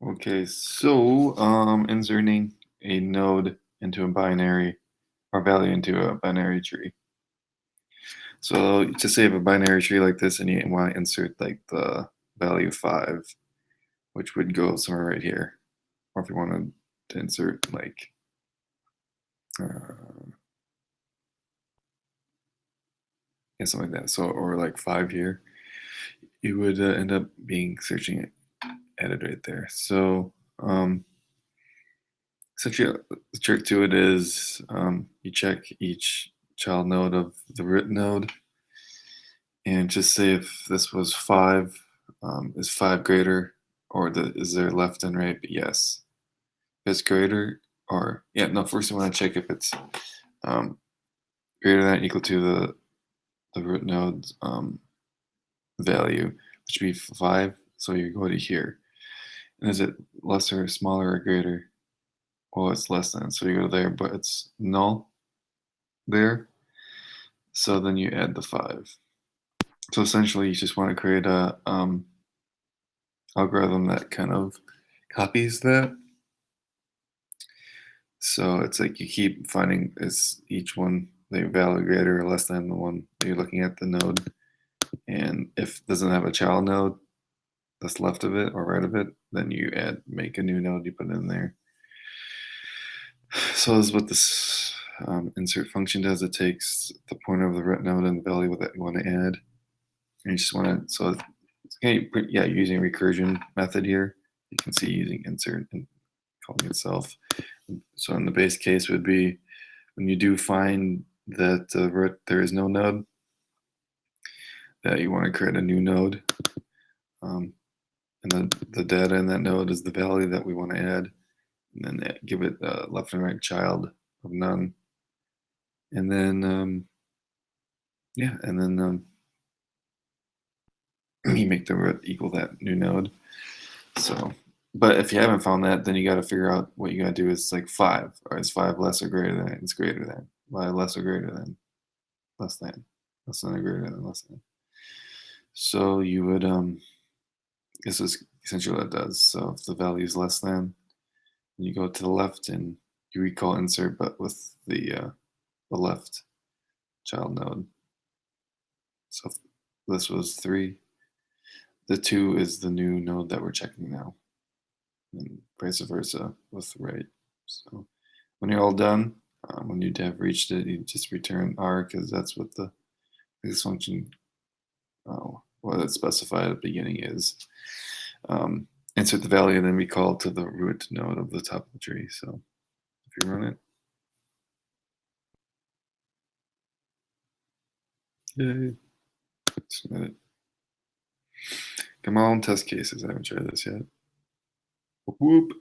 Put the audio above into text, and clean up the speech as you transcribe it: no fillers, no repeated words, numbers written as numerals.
Okay, so inserting a node into a binary or value into a binary tree. So to save a binary tree like this, and you want to insert like the value 5, which would go somewhere right here. Or if you wanted to insert like yeah, something like that. So or like 5 here, you would end up being searching it added right there. So essentially, the trick to it is you check each child node of the root node and just say if this was 5, is 5 greater, or is there left and right? But yes. If it's greater, or yeah, no, first you want to check if it's um, greater than or equal to the root node's value, which would be 5. So you go to here. And is it lesser, smaller, or greater? Well, it's less than, so you go there, but it's null there. So then you add the 5. So essentially, you just want to create a algorithm that kind of copies that. So it's like you keep finding is each one the value greater or less than the one that you're looking at the node. And if it doesn't have a child node that's left of it or right of it, then you make a new node, you put it in there. So this is what this insert function does. It takes the pointer of the root node and the value that you want to add. And you just want to, so it's yeah, using recursion method here. You can see using insert and calling itself. So in the base case would be when you do find that there is no node, that you want to create a new node. And then the data in that node is the value that we want to add. And then give it a left and right child of none. And then, yeah, and then you make the root equal that new node. So, but if you haven't found that, then you got to figure out what you got to do is like 5. Or is 5 less or greater than? It's greater than. 5 less or greater than? Less than. Less than or greater than? Less than. So you would, this is essentially what it does. So if the value is less than, you go to the left and you recall insert, but with the left child node. So if this was 3, the 2 is the new node that we're checking now, and vice versa with the right. So when you're all done, when you have reached it, you just return R because that's what this function, what it's specified at the beginning is. Insert the value and then recall to the root node of the top of the tree. So if you run it, yay, submit it. Come on, test cases. I haven't tried this yet. Whoop.